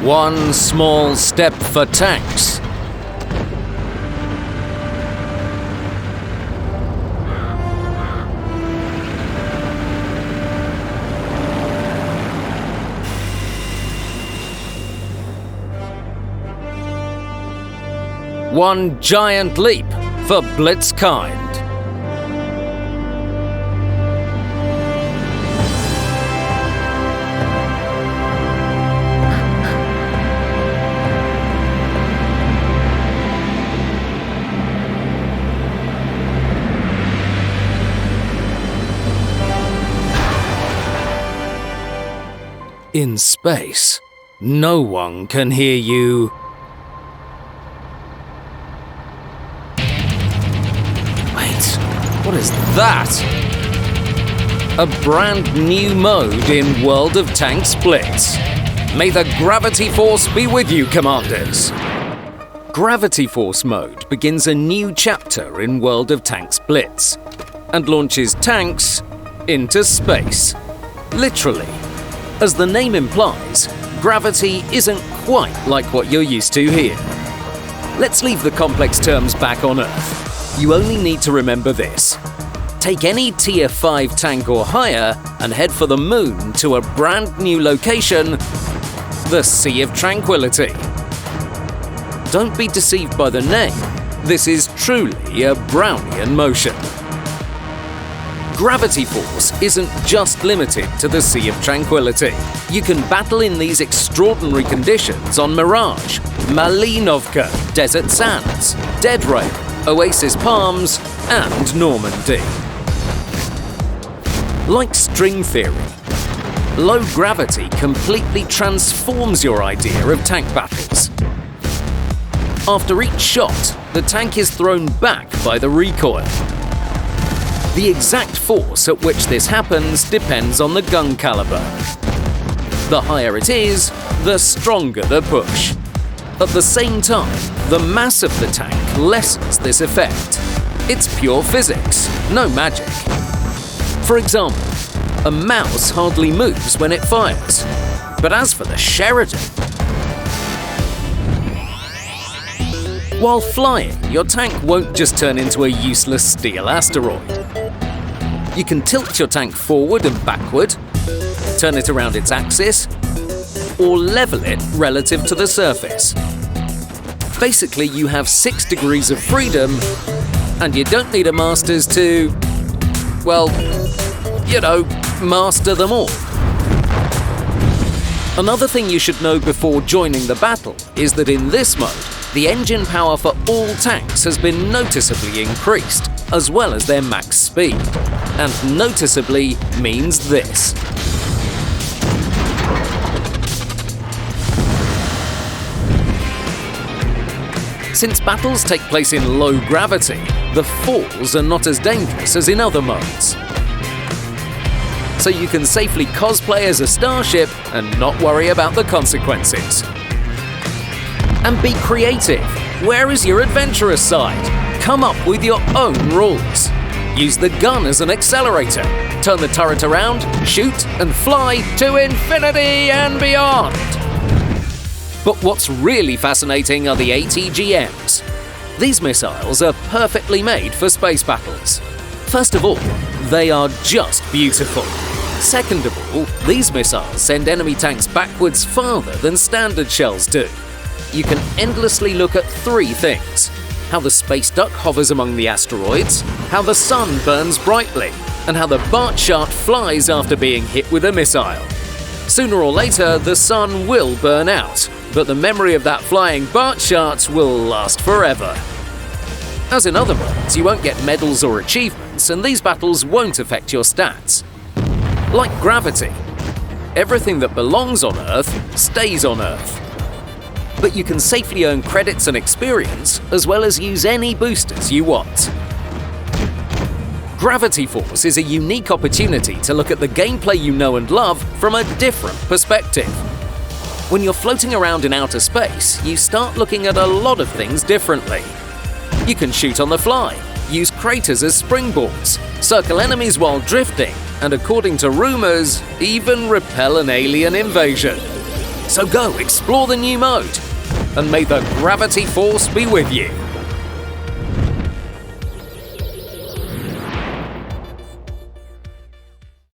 One small step for tanks. One giant leap for Blitz kind. In space, no one can hear you. What is that? A brand new mode in World of Tanks Blitz. May the gravity force be with you, Commanders. Gravity Force mode begins a new chapter in World of Tanks Blitz and launches tanks into space. Literally. As the name implies, gravity isn't quite like what you're used to here. Let's leave the complex terms back on Earth. You only need to remember this. Take any Tier 5 tank or higher and head for the moon to a brand new location, the Sea of Tranquility. Don't be deceived by the name. This is truly a Brownian motion. Gravity Force isn't just limited to the Sea of Tranquility. You can battle in these extraordinary conditions on Mirage, Malinovka, Desert Sands, Dead Rail, Oasis Palms, and Normandy. Like string theory, low gravity completely transforms your idea of tank battles. After each shot, the tank is thrown back by the recoil. The exact force at which this happens depends on the gun caliber. The higher it is, the stronger the push. At the same time, the mass of the tank lessens this effect. It's pure physics, no magic. For example, a mouse hardly moves when it fires. But as for the Sheridan, while flying, your tank won't just turn into a useless steel asteroid. You can tilt your tank forward and backward, turn it around its axis, or level it relative to the surface. Basically, you have 6 degrees of freedom, and you don't need a master's to, well, you know, master them all. Another thing you should know before joining the battle is that in this mode, the engine power for all tanks has been noticeably increased, as well as their max speed. And noticeably means this. Since battles take place in low gravity, the falls are not as dangerous as in other modes. So you can safely cosplay as a starship and not worry about the consequences. And be creative. Where is your adventurous side? Come up with your own rules. Use the gun as an accelerator. Turn the turret around, shoot, and fly to infinity and beyond. But what's really fascinating are the ATGMs. These missiles are perfectly made for space battles. First of all, they are just beautiful. Second of all, these missiles send enemy tanks backwards farther than standard shells do. You can endlessly look at 3 things: how the space duck hovers among the asteroids, how the sun burns brightly, and how the Bart chart flies after being hit with a missile. Sooner or later, the sun will burn out, but the memory of that flying Bart chart will last forever. As in other modes, you won't get medals or achievements, and these battles won't affect your stats. Like gravity, everything that belongs on Earth stays on Earth. But you can safely earn credits and experience, as well as use any boosters you want. Gravity Force is a unique opportunity to look at the gameplay you know and love from a different perspective. When you're floating around in outer space, you start looking at a lot of things differently. You can shoot on the fly, use craters as springboards, circle enemies while drifting, and according to rumors, even repel an alien invasion. So go explore the new mode, and may the gravity force be with you.